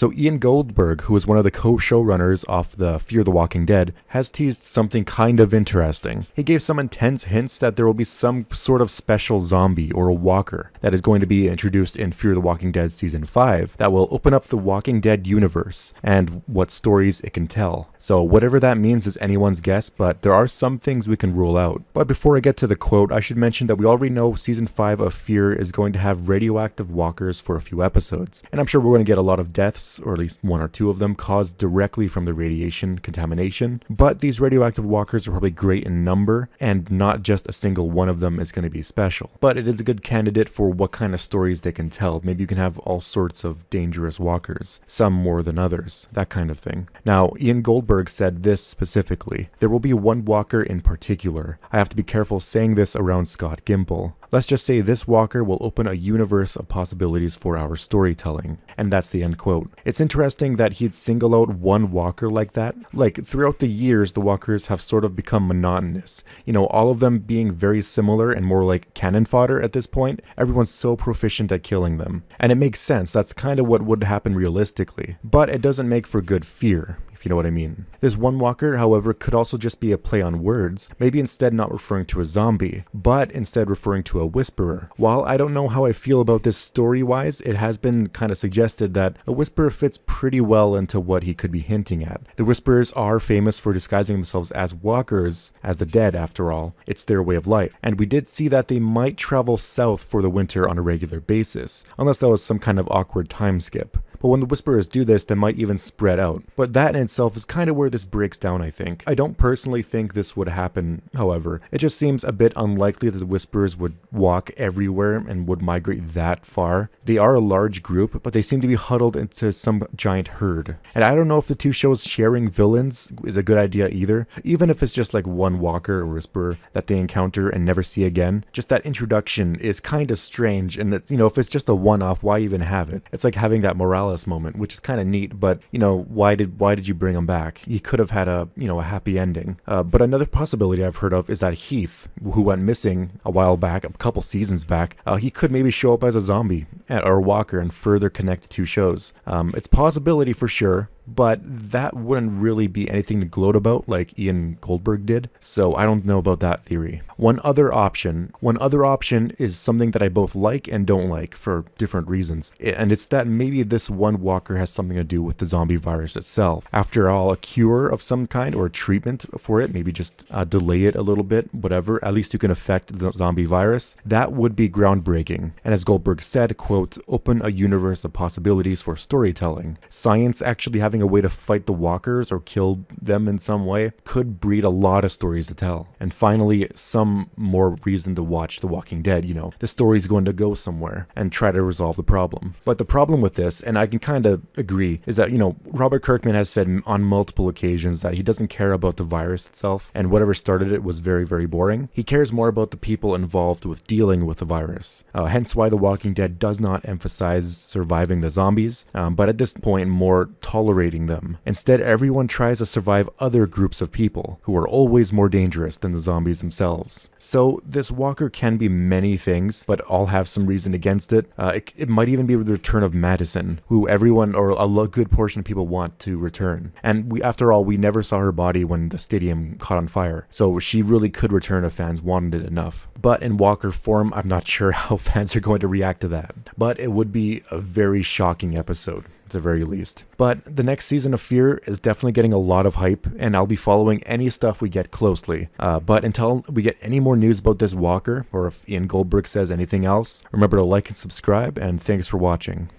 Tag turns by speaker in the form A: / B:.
A: So Ian Goldberg, who is one of the co-showrunners of the Fear the Walking Dead, has teased something kind of interesting. He gave some intense hints that there will be some sort of special zombie or a walker that is going to be introduced in Fear the Walking Dead Season 5 that will open up the Walking Dead universe and what stories it can tell. So whatever that means is anyone's guess, but there are some things we can rule out. But before I get to the quote, I should mention that we already know Season 5 of Fear is going to have radioactive walkers for a few episodes, and I'm sure we're going to get a lot of deaths, or at least one or two of them, caused directly from the radiation contamination. But these radioactive walkers are probably great in number, and not just a single one of them is going to be special. But it is a good candidate for what kind of stories they can tell. Maybe you can have all sorts of dangerous walkers, some more than others, that kind of thing. Now, Ian Goldberg said this specifically: there will be one walker in particular. I have to be careful saying this around Scott Gimple. Let's just say this walker will open a universe of possibilities for our storytelling. And that's the end quote. It's interesting that he'd single out one walker like that. Like, throughout the years, the walkers have sort of become monotonous. You know, all of them being very similar and more like cannon fodder at this point. Everyone's so proficient at killing them. And it makes sense. That's kind of what would happen realistically. But it doesn't make for good fear, if you know what I mean. This one walker, however, could also just be a play on words, maybe instead not referring to a zombie, but instead referring to a whisperer. While I don't know how I feel about this story-wise, it has been kind of suggested that a whisperer fits pretty well into what he could be hinting at. The whisperers are famous for disguising themselves as walkers, as the dead after all. It's their way of life. And we did see that they might travel south for the winter on a regular basis, unless that was some kind of awkward time skip. But when the whisperers do this, they might even spread out. But that in itself is kind of where this breaks down, I think. I don't personally think this would happen, however. It just seems a bit unlikely that the whisperers would walk everywhere and would migrate that far. They are a large group, but they seem to be huddled into some giant herd. And I don't know if the two shows sharing villains is a good idea either. Even if it's just like one walker or whisperer that they encounter and never see again. Just that introduction is kind of strange, and it's, you know, if it's just a one-off, why even have it? It's like having that Morales moment, which is kind of neat, but you know, why did you bring him back? You could have had a happy ending. But another possibility I've heard of is that Heath, who went missing a while back, a couple seasons back, he could maybe show up as a zombie or a walker and further connect the two shows. It's a possibility for sure, but that wouldn't really be anything to gloat about like Ian Goldberg did, so I don't know about that theory. One other option is something that I both like and don't like for different reasons, and it's that maybe this one walker has something to do with the zombie virus itself. After all, a cure of some kind or a treatment for it, maybe just delay it a little bit, whatever, at least you can affect the zombie virus. That would be groundbreaking, and as Goldberg said, quote, open a universe of possibilities for storytelling. Science actually having a way to fight the walkers or kill them in some way could breed a lot of stories to tell. And finally, some more reason to watch The Walking Dead. You know, the story's going to go somewhere and try to resolve the problem. But the problem with this, and I can kind of agree, is that, you know, Robert Kirkman has said on multiple occasions that he doesn't care about the virus itself, and whatever started it was very, very boring. He cares more about the people involved with dealing with the virus. Hence why The Walking Dead does not emphasize surviving the zombies, but at this point more tolerating them. Instead, everyone tries to survive other groups of people who are always more dangerous than the zombies themselves. So this walker can be many things, but all have some reason against it. It might even be the return of Madison, who everyone or a good portion of people want to return. And after all, we never saw her body when the stadium caught on fire, so she really could return if fans wanted it enough. But in walker form, I'm not sure how fans are going to react to that. But it would be a very shocking episode, at the very least. But the next season of Fear is definitely getting a lot of hype, and I'll be following any stuff we get closely. But until we get any more news about this walker, or if Ian Goldberg says anything else, remember to like and subscribe, and thanks for watching.